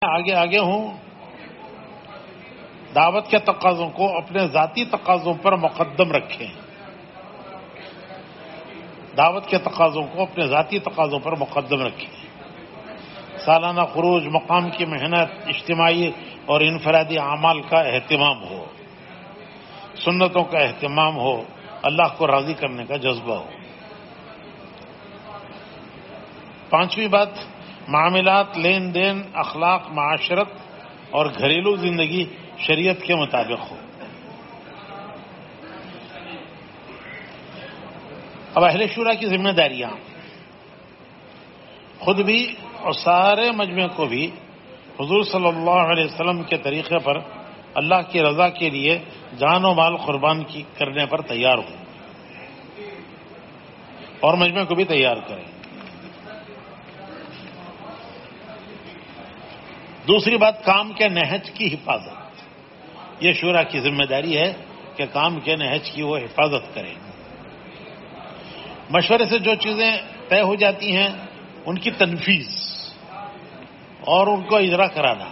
آگے آگے ہوں، دعوت کے تقاضوں کو اپنے ذاتی تقاضوں پر مقدم رکھیں، دعوت کے تقاضوں کو اپنے ذاتی تقاضوں پر مقدم رکھیں، سالانہ خروج، مقام کی محنت، اجتماعی اور انفرادی اعمال کا اہتمام ہو، سنتوں کا اہتمام ہو، اللہ کو راضی کرنے کا جذبہ ہو۔ پانچویں بات، معاملات، لین دین، اخلاق، معاشرت اور گھریلو زندگی شریعت کے مطابق ہو۔ اب اہل شورا کی ذمہ داریاں، خود بھی اور سارے مجمع کو بھی حضور صلی اللہ علیہ وسلم کے طریقے پر اللہ کی رضا کے لیے جان و مال قربان کرنے پر تیار ہو، اور مجمع کو بھی تیار کریں۔ دوسری بات، کام کے نہج کی حفاظت، یہ شورا کی ذمہ داری ہے کہ کام کے نہج کی وہ حفاظت کریں۔ مشورے سے جو چیزیں طے ہو جاتی ہیں ان کی تنفیذ اور ان کو اجرا کرانا،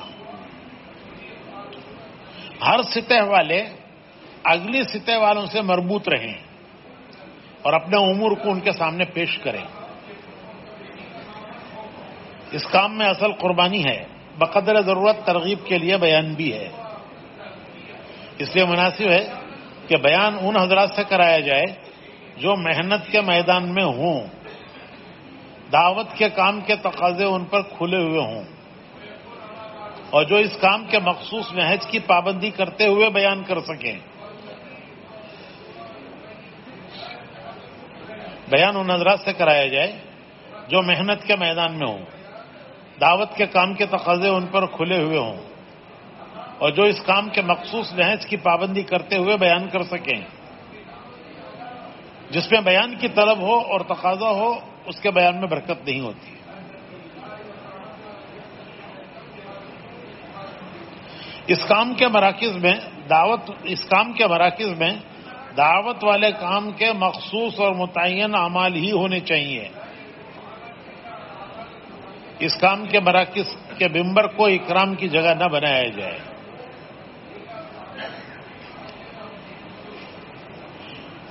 ہر سطح والے اگلی سطح والوں سے مربوط رہیں اور اپنے امور کو ان کے سامنے پیش کریں۔ اس کام میں اصل قربانی ہے، بقدر ضرورت ترغیب کے لیے بیان بھی ہے، اس لیے مناسب ہے کہ بیان ان حضرات سے کرایا جائے جو محنت کے میدان میں ہوں، دعوت کے کام کے تقاضے ان پر کھلے ہوئے ہوں، اور جو اس کام کے مخصوص نہج کی پابندی کرتے ہوئے بیان کر سکیں۔ بیان ان حضرات سے کرایا جائے جو محنت کے میدان میں ہوں، دعوت کے کام کے تقاضے ان پر کھلے ہوئے ہوں، اور جو اس کام کے مخصوص نہج کی پابندی کرتے ہوئے بیان کر سکیں۔ جس میں بیان کی طلب ہو اور تقاضا ہو، اس کے بیان میں برکت نہیں ہوتی۔ اس کام کے مراکز میں دعوت والے کام کے مخصوص اور متعین اعمال ہی ہونے چاہیے۔ اس کام کے مراکز کے ممبر کو اکرام کی جگہ نہ بنایا جائے۔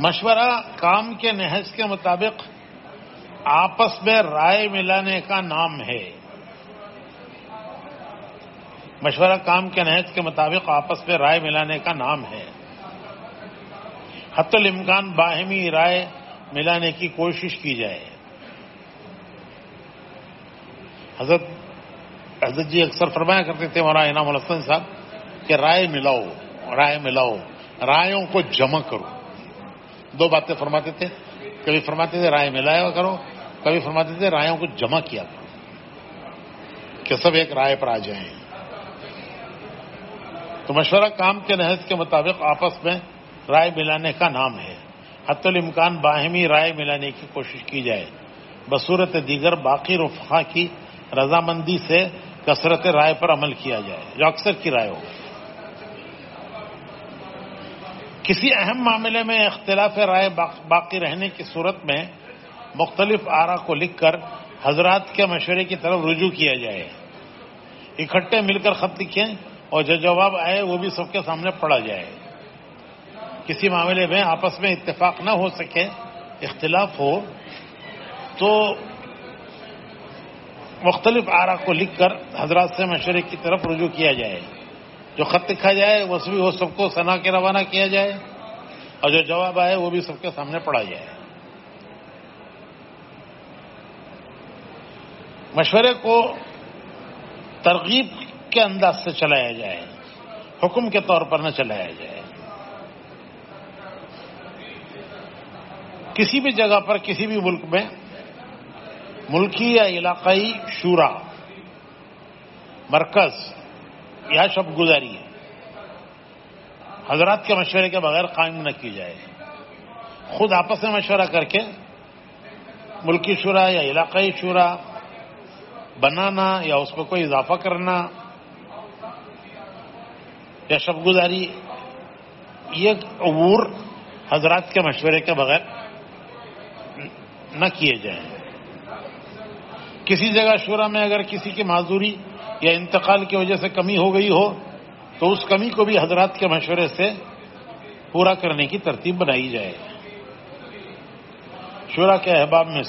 مشورہ کام کے نہج کے مطابق آپس میں رائے ملانے کا نام ہے۔ مشورہ کام کے نہج کے مطابق آپس میں رائے ملانے کا نام ہے۔ حتی الامکان باہمی رائے ملانے کی کوشش کی جائے۔ حضرت جی اکثر فرمایا کرتے تھے مولانا انعام الحسن صاحب کہ رائے ملاؤ، رائےوں کو جمع کرو۔ دو باتیں فرماتے تھے، کبھی فرماتے تھے رائے ملایا کرو، کبھی فرماتے تھے رائےوں کو جمع کیا کرو کہ سب ایک رائے پر آ جائیں۔ تو مشورہ کام کے نہج کے مطابق آپس میں رائے ملانے کا نام ہے۔ حتی الامکان باہمی رائے ملانے کی کوشش کی جائے، بصورت دیگر باقی رفقا کی رضامندی سے کثرت رائے پر عمل کیا جائے جو اکثر کی رائے ہو۔ کسی اہم معاملے میں اختلاف رائے باقی رہنے کی صورت میں مختلف آراء کو لکھ کر حضرات کے مشورے کی طرف رجوع کیا جائے۔ اکٹھے مل کر خط لکھیں اور جو جواب آئے وہ بھی سب کے سامنے پڑھا جائے۔ کسی معاملے میں آپس میں اتفاق نہ ہو سکے، اختلاف ہو، تو مختلف آراء کو لکھ کر حضرات سے مشورے کی طرف رجوع کیا جائے۔ جو خط لکھا جائے وہ سب کو ثنا کے روانہ کیا جائے، اور جو جواب آئے وہ بھی سب کے سامنے پڑھا جائے۔ مشورے کو ترغیب کے انداز سے چلایا جائے، حکم کے طور پر نہ چلایا جائے۔ کسی بھی جگہ پر، کسی بھی ملک میں ملکی یا علاقائی شورا، مرکز یا شب گزاری حضرات کے مشورے کے بغیر قائم نہ کی جائے۔ خود آپس میں مشورہ کر کے ملکی شورا یا علاقائی شورا بنانا یا اس میں کوئی اضافہ کرنا یا شب گزاری، یہ عبور حضرات کے مشورے کے بغیر نہ کیے جائیں۔ کسی جگہ شورا میں اگر کسی کی معذوری یا انتقال کی وجہ سے کمی ہو گئی ہو تو اس کمی کو بھی حضرات کے مشورے سے پورا کرنے کی ترتیب بنائی جائے. شورا کے احباب میں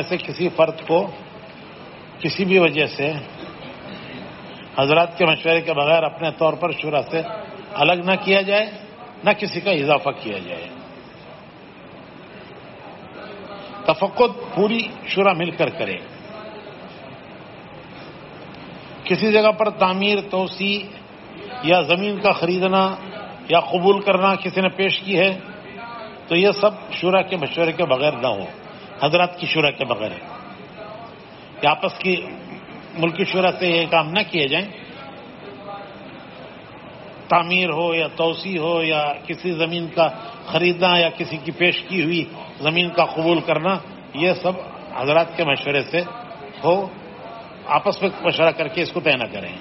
سے کسی فرد کو کسی بھی وجہ سے حضرات کے مشورے کے بغیر اپنے طور پر شورا سے الگ نہ کیا جائے، نہ کسی کا اضافہ کیا جائے. تفقد پوری شورا مل کر کرے. کسی جگہ پر تعمیر، توسیع یا زمین کا خریدنا یا قبول کرنا کسی نے پیش کی ہے تو یہ سب شورا کے مشورے کے بغیر نہ ہو، حضرات کی شورا کے بغیر ہے. کہ آپس کی ملکی شورا سے یہ کام نہ کیے جائیں. تعمیر ہو یا توسیع ہو یا کسی زمین کا خریدنا یا کسی کی پیش کی ہوئی زمین کا قبول کرنا، یہ سب حضرات کے مشورے سے ہو. آپس میں مشورہ کر کے اس کو طے نہ کریں.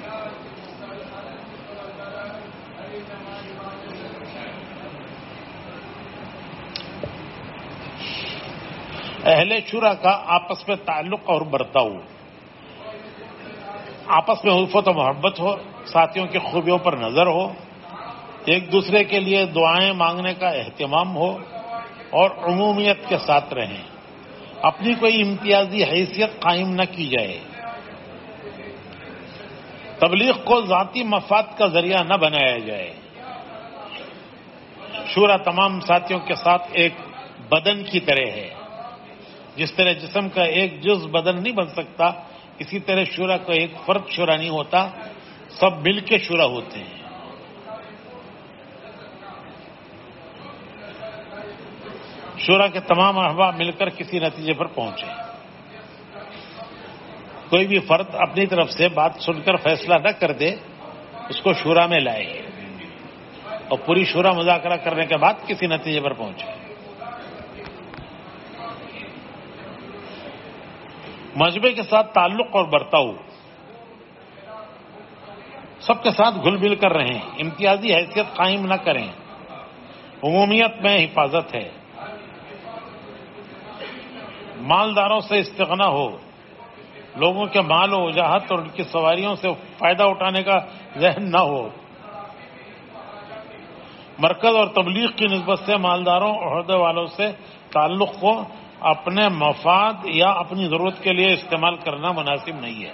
اہل شورا کا آپس میں تعلق اور برتاؤ، آپس میں الفت و محبت ہو، ساتھیوں کی خوبیوں پر نظر ہو، ایک دوسرے کے لیے دعائیں مانگنے کا اہتمام ہو اور عمومیت کے ساتھ رہیں. اپنی کوئی امتیازی حیثیت قائم نہ کی جائے. تبلیغ کو ذاتی مفاد کا ذریعہ نہ بنایا جائے. شورا تمام ساتھیوں کے ساتھ ایک بدن کی طرح ہے. جس طرح جسم کا ایک جز بدن نہیں بن سکتا، اسی طرح شورا کا ایک فرد شورا نہیں ہوتا، سب مل کے شورا ہوتے ہیں. شورا کے تمام احباب مل کر کسی نتیجے پر پہنچے. کوئی بھی فرد اپنی طرف سے بات سن کر فیصلہ نہ کر دے، اس کو شورا میں لائے اور پوری شورا مذاکرہ کرنے کے بعد کسی نتیجے پر پہنچے. مجمع کے ساتھ تعلق اور برتاؤ، سب کے ساتھ گھل مل کر رہیں. امتیازی حیثیت قائم نہ کریں. عمومیت میں حفاظت ہے. مالداروں سے استغنا ہو. لوگوں کے مال و وجاہت اور ان کی سواریوں سے فائدہ اٹھانے کا ذہن نہ ہو. مرکز اور تبلیغ کی نسبت سے مالداروں اور عہدے والوں سے تعلق کو اپنے مفاد یا اپنی ضرورت کے لیے استعمال کرنا مناسب نہیں ہے.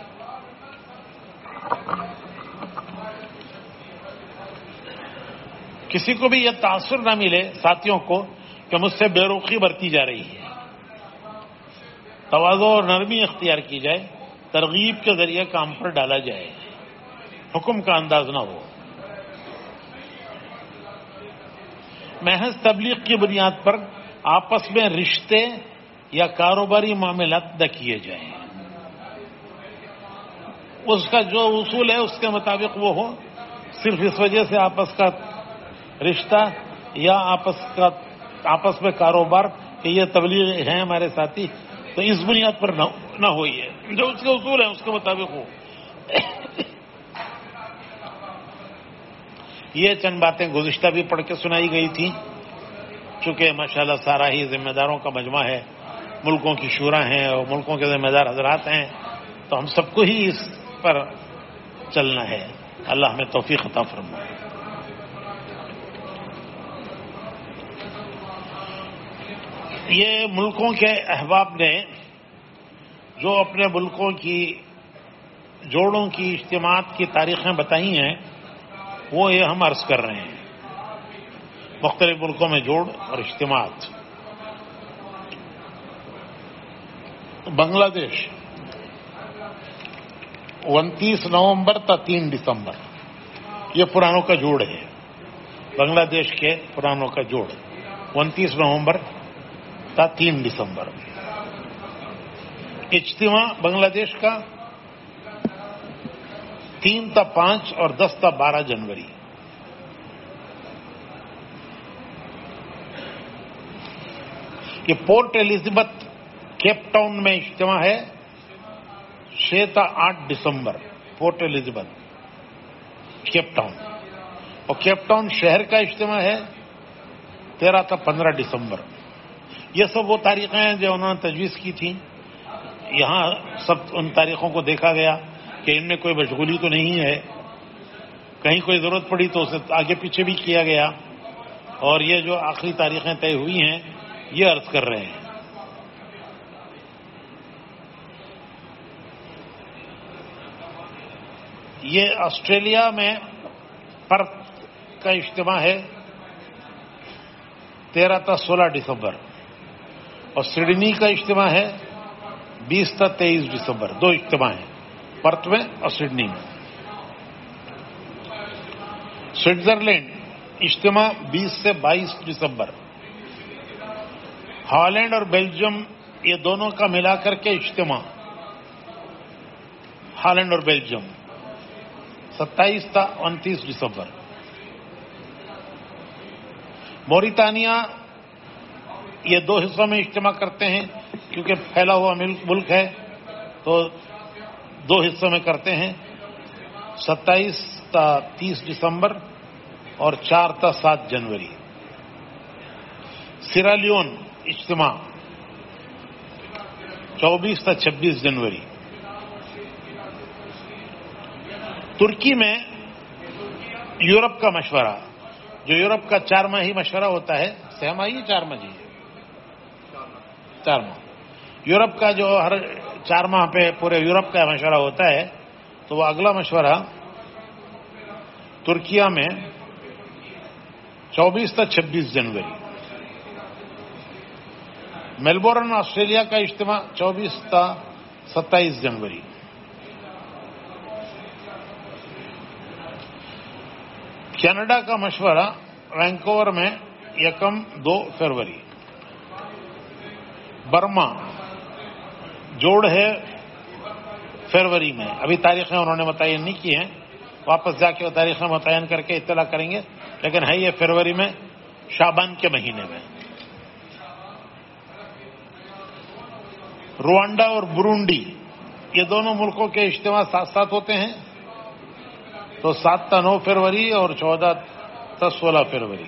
کسی کو بھی یہ تاثر نہ ملے ساتھیوں کو کہ مجھ سے بے رخی برتی جا رہی ہے. تواضع اور نرمی اختیار کی جائے. ترغیب کے ذریعے کام پر ڈالا جائے. حکم کا انداز نہ ہو. محض تبلیغ کی بنیاد پر آپس میں رشتے یا کاروباری معاملات نہ کیے جائیں. اس کا جو اصول ہے اس کے مطابق وہ ہو. صرف اس وجہ سے آپس کا رشتہ یا آپس میں کاروبار کہ یہ تبلیغ ہیں ہمارے ساتھی، تو اس بنیاد پر نہ ہو. یہ جو اس کے اصول ہیں اس کے مطابق ہو. یہ چند باتیں گزشتہ بھی پڑھ کے سنائی گئی تھیں. چونکہ ماشاءاللہ سارا ہی ذمہ داروں کا مجمع ہے، ملکوں کی شورا ہیں اور ملکوں کے ذمہ دار حضرات ہیں، تو ہم سب کو ہی اس پر چلنا ہے. اللہ ہمیں توفیق عطا فرمائے. یہ ملکوں کے احباب نے جو اپنے ملکوں کی جوڑوں کی اجتماعات کی تاریخیں بتائی ہیں وہ یہ ہم عرض کر رہے ہیں. مختلف ملکوں میں جوڑ اور اجتماعات. بنگلہ دیش 29 نومبر تا 3 دسمبر یہ پرانوں کا جوڑ ہے. بنگلہ دیش کے پرانوں کا جوڑ 29 نومبر تا 3 دسمبر. اجتماع بنگلہ دیش کا 3 تا 5 اور 10 تا 12 جنوری. یہ پورٹ ایلزابتھ کیپ ٹاؤن میں اجتماع ہے 6 تا 8 دسمبر. Port Elizabeth Cape Town. اور کیپ ٹاؤن شہر کا اجتماع ہے 13 تا 15 دسمبر. یہ سب وہ تاریخیں ہیں جو انہوں نے تجویز کی تھیں. یہاں سب ان تاریخوں کو دیکھا گیا کہ ان میں کوئی مشغولی تو نہیں ہے. کہیں کوئی ضرورت پڑی تو اسے آگے پیچھے بھی کیا گیا. اور یہ جو آخری تاریخیں طے ہوئی ہیں یہ عرض کر رہے ہیں. یہ آسٹریلیا میں پرتھ کا اجتماع ہے 13 تا 16 دسمبر اور سڈنی کا اجتماع ہے 20 تا 23 دسمبر. 2 اجتماع ہیں پرتھ میں اور سڈنی میں. سوئٹزرلینڈ اجتماع 20 سے 22 دسمبر. ہالینڈ اور بیلجیم یہ دونوں کا ملا کر کے اجتماع ہالینڈ اور بیلجیم 27 تا 29 دسمبر. موریتانیہ یہ 2 حصوں میں اجتماع کرتے ہیں کیونکہ پھیلا ہوا ملک ہے تو 2 حصوں میں کرتے ہیں 27 تا 30 دسمبر اور 4 تا 7 جنوری. سیرالیون اجتماع 24 تا 26 جنوری. ترکی میں یورپ کا مشورہ جو یورپ کا 4 ماہی مشورہ ہوتا ہے 6 ماہی 4 ماہی 4 ماہ یورپ کا جو ہر 4 ماہ پہ پورے یورپ کا مشورہ ہوتا ہے تو وہ اگلا مشورہ ترکیہ میں 24 تا 26 جنوری. میلبورن آسٹریلیا کا اجتماع 24 تا 27 جنوری. کینیڈا کا مشورہ وینکوور میں 1-2 فروری. برما جوڑ ہے فروری میں. ابھی تاریخیں انہوں نے متعین نہیں کی ہیں, واپس جا کے وہ تاریخیں متعین کر کے اطلاع کریں گے, لیکن ہے یہ فروری میں شعبان کے مہینے میں. روانڈا اور برونڈی یہ دونوں ملکوں کے اجتماع ساتھ ساتھ ہوتے ہیں تو 7 تا 9 فروری اور 14 تا 16 فروری.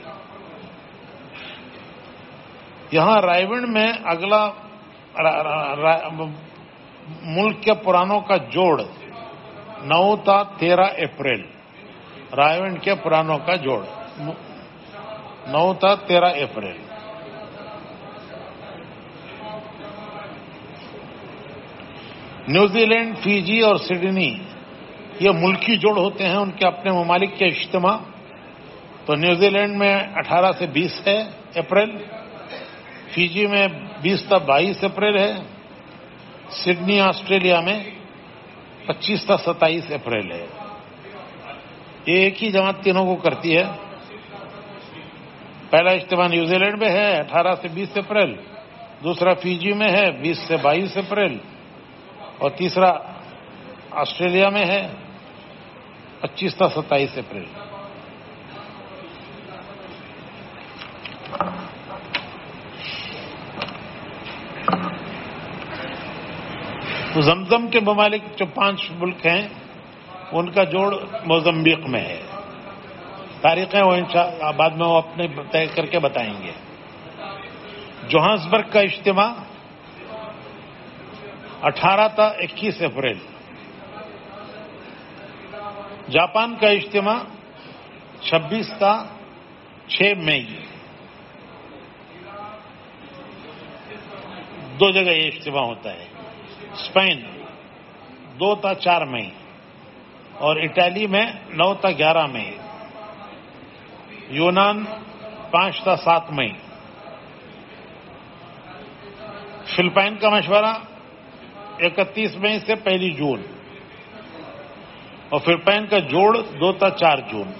یہاں رائیونڈ میں اگلا ملک کے پرانوں کا جوڑ 9 تا 13 اپریل. رائیونڈ کے پرانوں کا جوڑ 9 تا 13 اپریل. نیوزی لینڈ, فیجی اور سڈنی یہ ملکی جوڑ ہوتے ہیں ان کے اپنے ممالک کے اجتماع. تو نیوزی لینڈ میں 18 سے 20 ہے اپریل, فیجی میں 20 تا 22 اپریل ہے, سڈنی آسٹریلیا میں 25 تا 27 اپریل ہے. یہ ایک ہی جماعت تینوں کو کرتی ہے. پہلا اجتماع نیوزی لینڈ میں ہے 18 سے 20 اپریل, دوسرا فیجی میں ہے 20 سے 22 اپریل اور تیسرا آسٹریلیا میں ہے 25 تا 27 اپریل. تو زمزم کے ممالک جو 5 ملک ہیں ان کا جوڑ موزمبیق میں ہے. تاریخیں وہ انشاءاللہ بعد میں وہ اپنے طے کر کے بتائیں گے. جوہانسبرگ کا اجتماع 18 تا 21 اپریل. جاپان کا اجتماع 26 تا 6 مئی. 2 جگہ یہ اجتماع ہوتا ہے. اسپین 2 تا 4 مئی اور اٹلی میں 9 تا 11 مئی. یونان 5 تا 7 مئی. فلپائن کا مشورہ 31 مئی سے 1 جون اور فلپائن کا جوڑ 2 تا 4 جون.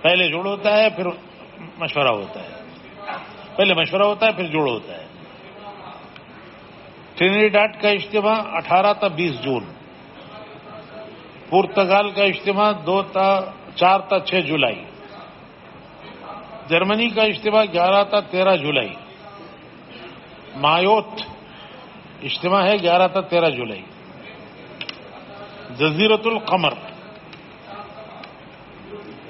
پہلے جوڑ ہوتا ہے پھر مشورہ ہوتا ہے. پہلے مشورہ ہوتا ہے پھر جوڑ ہوتا ہے. ٹرینیڈاڈ کا اجتماع 18 تا 20 جون. پرتگال کا اجتماع 4 تا 6 جولائی. جرمنی کا اجتماع 11 تا 13 جولائی. مایوت اجتماع ہے 11 تا 13 جولائی. جزیرۃ القمر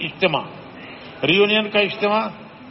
اجتماع. ریونین کا اجتماع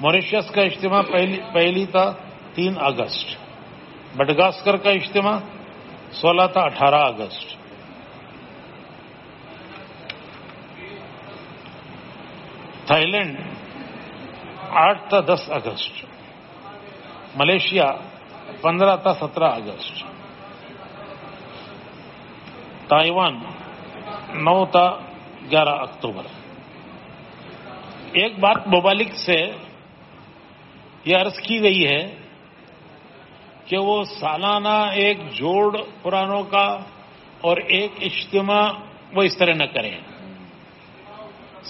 ماریشس کا اجتماع پہلی تا 3 اگست. مڈغاسکر کا اجتماع 16 تا 18 اگست. تھائی لینڈ 8 تا 10 اگست. ملیشیا 15 تا 17 اگست. تائیوان 9 تا 11 اکتوبر. ایک بات ممالک سے یہ عرض کی گئی ہے کہ وہ سالانہ ایک جوڑ پرانوں کا اور ایک اجتماع وہ اس طرح نہ کریں.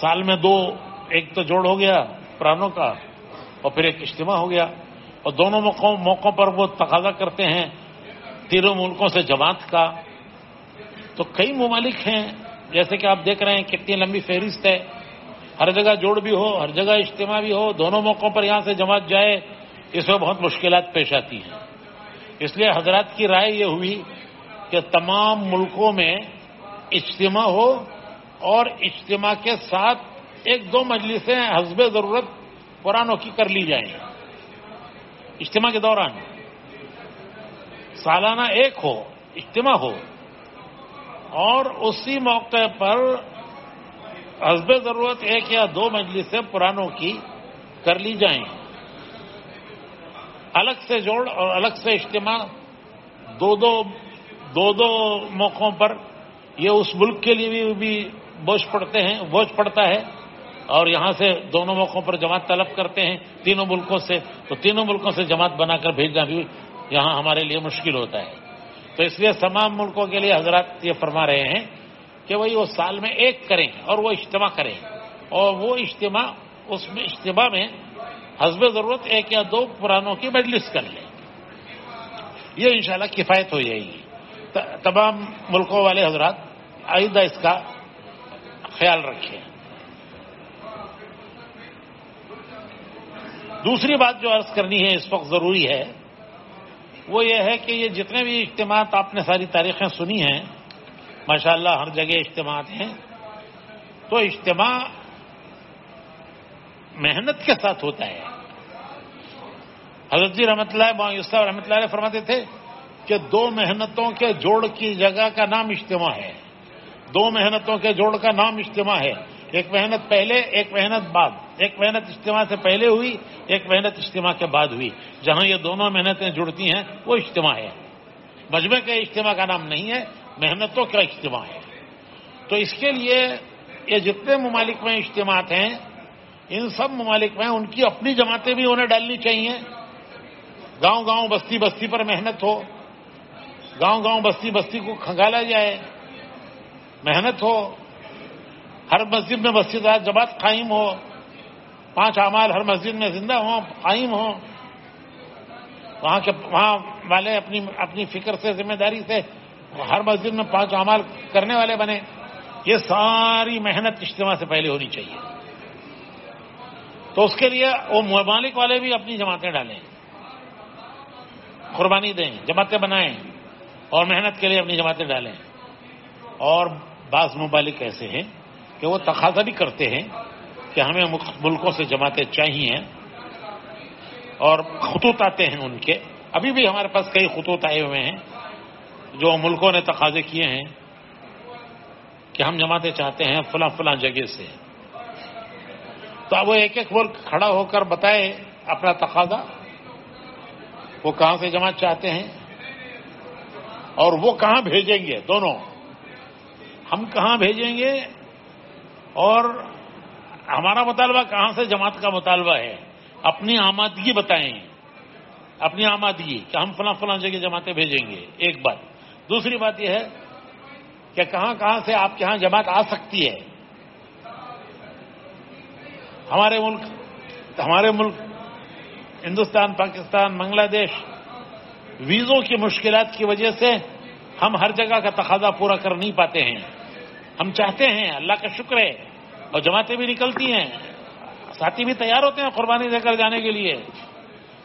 سال میں 2 ایک تو جوڑ ہو گیا پرانوں کا اور پھر ایک اجتماع ہو گیا، اور دونوں موقعوں پر وہ تقاضا کرتے ہیں تینوں ملکوں سے جماعت کا. تو کئی ممالک ہیں جیسے کہ آپ دیکھ رہے ہیں کتنی لمبی فہرست ہے. ہر جگہ جوڑ بھی ہو، ہر جگہ اجتماع بھی ہو، دونوں موقعوں پر یہاں سے جماعت جائے، اس میں بہت مشکلات پیش آتی ہیں. اس لیے حضرات کی رائے یہ ہوئی کہ تمام ملکوں میں اجتماع ہو اور اجتماع کے ساتھ 1-2 مجلسیں حسب ضرورت پرانوں کی کر لی جائیں. اجتماع کے دوران سالانہ ایک ہو اجتماع ہو اور اسی موقع پر حسب ضرورت 1 یا 2 مجلسیں پرانوں کی کر لی جائیں. الگ سے جوڑ اور الگ سے اجتماع دو موقعوں پر یہ اس ملک کے لیے بھی بوجھ پڑتا ہے اور یہاں سے دونوں موقعوں پر جماعت طلب کرتے ہیں تینوں ملکوں سے، تو تینوں ملکوں سے جماعت بنا کر بھیجنا بھی یہاں ہمارے لیے مشکل ہوتا ہے. تو اس لیے تمام ملکوں کے لیے حضرات یہ فرما رہے ہیں کہ وہی وہ سال میں ایک کریں اور وہ اجتماع کریں، اور وہ اجتماع میں حسب ضرورت 1 یا 2 پرانوں کی مجلس کر لیں. یہ انشاءاللہ کفایت ہو جائے گی. تمام ملکوں والے حضرات آئندہ اس کا خیال رکھیں. دوسری بات جو عرض کرنی ہے اس وقت ضروری ہے وہ یہ ہے کہ یہ جتنے بھی اجتماعات آپ نے ساری تاریخیں سنی ہیں، ماشاءاللہ ہر جگہ اجتماعات ہیں، تو اجتماع محنت کے ساتھ ہوتا ہے. حضرت جی رحمۃ اللہ یوسف رحمۃ اللہ علیہ فرماتے تھے کہ 2 محنتوں کے جوڑ کی جگہ کا نام اجتماع ہے. 2 محنتوں کے جوڑ کا نام اجتماع ہے. ایک محنت پہلے، ایک محنت بعد. ایک محنت اجتماع سے پہلے ہوئی، ایک محنت اجتماع کے بعد ہوئی. جہاں یہ دونوں محنتیں جڑتی ہیں وہ اجتماع ہے. مجمع کے اجتماع کا نام نہیں ہے، محنتوں کا اجتماع ہے. تو اس کے لیے یہ جتنے ممالک میں اجتماعات ہیں ان سب ممالک میں ان کی اپنی جماعتیں بھی انہیں ڈالنی چاہیے. گاؤں بستی بستی پر محنت ہو، گاؤں بستی بستی کو کھنگالا جائے، محنت ہو. ہر مسجد میں مسجد جماعت قائم ہو، 5 اعمال ہر مسجد میں زندہ ہوں، قائم ہوں. وہاں والے اپنی فکر سے، ذمہ داری سے ہر مسجد میں 5 اعمال کرنے والے بنے. یہ ساری محنت اجتماع سے پہلے ہونی چاہیے. تو اس کے لیے وہ ممالک والے بھی اپنی جماعتیں ڈالیں، قربانی دیں، جماعتیں بنائیں اور محنت کے لیے اپنی جماعتیں ڈالیں. اور بعض ممالک ایسے ہیں کہ وہ تقاضا بھی کرتے ہیں کہ ہمیں ملکوں سے جماعتیں چاہیے، اور خطوط آتے ہیں ان کے. ابھی بھی ہمارے پاس کئی خطوط آئے ہوئے ہیں جو ملکوں نے تقاضے کیے ہیں کہ ہم جماعتیں چاہتے ہیں فلاں جگہ سے. تو اب وہ ایک ملک کھڑا ہو کر بتائے اپنا تقاضا، وہ کہاں سے جماعت چاہتے ہیں اور وہ کہاں بھیجیں گے. دونوں ہم کہاں بھیجیں گے اور ہمارا مطالبہ کہاں سے جماعت کا مطالبہ ہے. اپنی آمادگی بتائیں، اپنی آمادگی کہ ہم فلاں جگہ جماعتیں بھیجیں گے. ایک بات. دوسری بات یہ ہے کہ کہاں سے آپ کے ہاں جماعت آ سکتی ہے. ہمارے ملک ہندوستان، پاکستان، بنگلہ دیش ویزوں کی مشکلات کی وجہ سے ہم ہر جگہ کا تقاضا پورا کر نہیں پاتے ہیں. ہم چاہتے ہیں، اللہ کا شکر ہے، اور جماعتیں بھی نکلتی ہیں، ساتھی بھی تیار ہوتے ہیں قربانی دے کر جانے کے لیے.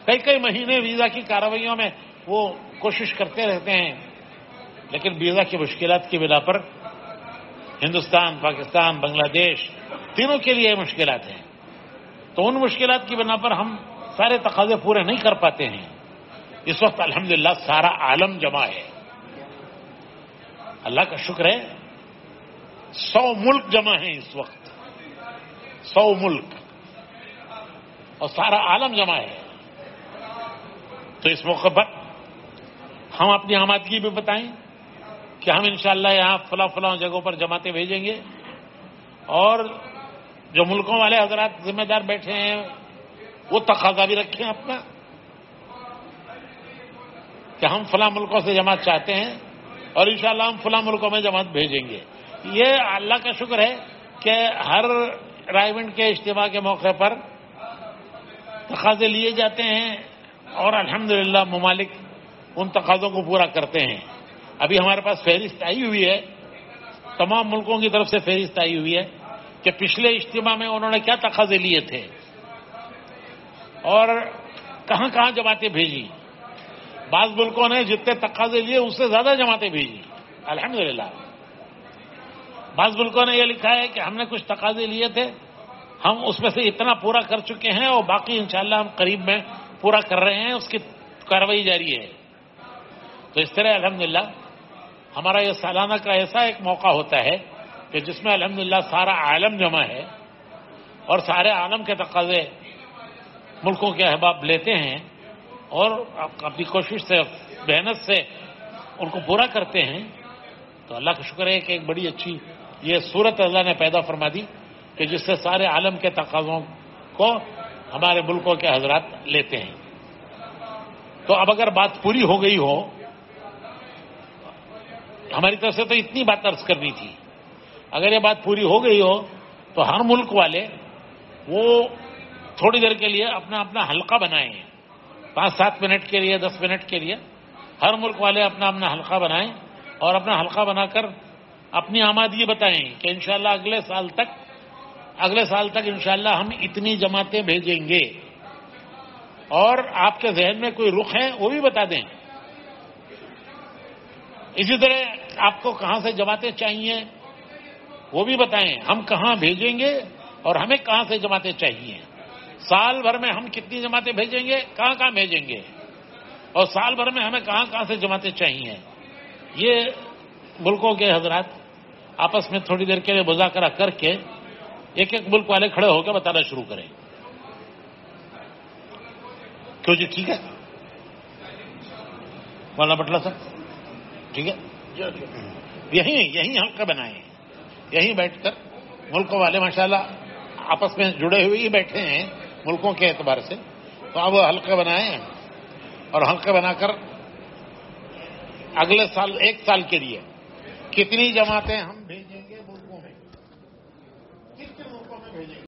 کئی مہینے ویزا کی کارروائیوں میں وہ کوشش کرتے رہتے ہیں لیکن ویزا کی مشکلات کی بنا پر ہندوستان، پاکستان، بنگلہ دیش تینوں کے لیے مشکلات ہیں. تو ان مشکلات کی بنا پر ہم سارے تقاضے پورے نہیں کر پاتے ہیں. اس وقت الحمدللہ سارا عالم جمع ہے. اللہ کا شکر ہے 100 ملک جمع ہیں اس وقت، 100 ملک، اور سارا عالم جمع ہے. تو اس موقع پر ہم اپنی آمادگی بھی بتائیں کہ ہم انشاءاللہ یہاں فلاں جگہوں پر جماعتیں بھیجیں گے، اور جو ملکوں والے حضرات ذمہ دار بیٹھے ہیں وہ تقاضا بھی رکھیں اپنا کہ ہم فلاں ملکوں سے جماعت چاہتے ہیں اور انشاءاللہ ہم فلاں ملکوں میں جماعت بھیجیں گے. یہ اللہ کا شکر ہے کہ ہر رائے کے اجتماع کے موقع پر تقاضے لیے جاتے ہیں اور الحمدللہ ممالک ان تقاضوں کو پورا کرتے ہیں. ابھی ہمارے پاس فہرست آئی ہوئی ہے، تمام ملکوں کی طرف سے فہرست آئی ہوئی ہے کہ پچھلے اجتماع میں انہوں نے کیا تقاضے لیے تھے اور کہاں کہاں جماعتیں بھیجی. بعض ملکوں نے جتنے تقاضے لیے اس سے زیادہ جماعتیں بھیجی الحمدللہ. بعض ملکوں نے یہ لکھا ہے کہ ہم نے کچھ تقاضے لیے تھے، ہم اس میں سے اتنا پورا کر چکے ہیں اور باقی انشاءاللہ ہم قریب میں پورا کر رہے ہیں، اس کی کارروائی جاری ہے. تو اس طرح الحمدللہ ہمارا یہ سالانہ کا ایسا ایک موقع ہوتا ہے کہ جس میں الحمدللہ سارا عالم جمع ہے اور سارے عالم کے تقاضے ملکوں کے احباب لیتے ہیں اور اپنی کوشش سے، محنت سے ان کو پورا کرتے ہیں. تو اللہ کا شکر ہے کہ ایک بڑی اچھی یہ صورت اللہ نے پیدا فرما دی کہ جس سے سارے عالم کے تقاضوں کو ہمارے ملکوں کے حضرات لیتے ہیں. تو اب اگر بات پوری ہو گئی ہو، ہماری طرف سے تو اتنی بات عرض کرنی تھی، اگر یہ بات پوری ہو گئی ہو تو ہر ملک والے وہ تھوڑی دیر کے لیے اپنا اپنا حلقہ بنائیں، 5-7 منٹ کے لیے، 10 منٹ کے لیے ہر ملک والے اپنا اپنا حلقہ بنائیں اور اپنا حلقہ بنا کر اپنی آمادگی بتائیں کہ انشاءاللہ اگلے سال تک انشاءاللہ ہم اتنی جماعتیں بھیجیں گے. اور آپ کے ذہن میں کوئی رخ ہے وہ بھی بتا دیں. اسی طرح آپ کو کہاں سے جماعتیں چاہیے وہ بھی بتائیں، ہم کہاں بھیجیں گے اور ہمیں کہاں سے جماعتیں چاہیے. سال بھر میں ہم کتنی جماعتیں بھیجیں گے، کہاں کہاں بھیجیں گے، اور سال بھر میں ہمیں کہاں کہاں سے جماعتیں چاہیے. یہ ملکوں کے حضرات آپس میں تھوڑی دیر کے لیے مذاکرہ کر کے ایک ایک ملک والے کھڑے ہو کے بتانا شروع کریں. کیوں جی؟ ٹھیک ہے مولانا بٹلہ صاحب، ٹھیک ہے. یہیں حلقہ بنائیں، یہیں بیٹھ کر ملکوں والے ماشاءاللہ آپس میں جڑے ہوئے ہی بیٹھے ہیں ملکوں کے اعتبار سے. تو اب حلقے بنائیں اور حلقے بنا کر اگلے سال 1 سال کے لیے کتنی جماعتیں ہم بھیجیں گے ملکوں میں، کتنے ملکوں میں بھیجیں گے.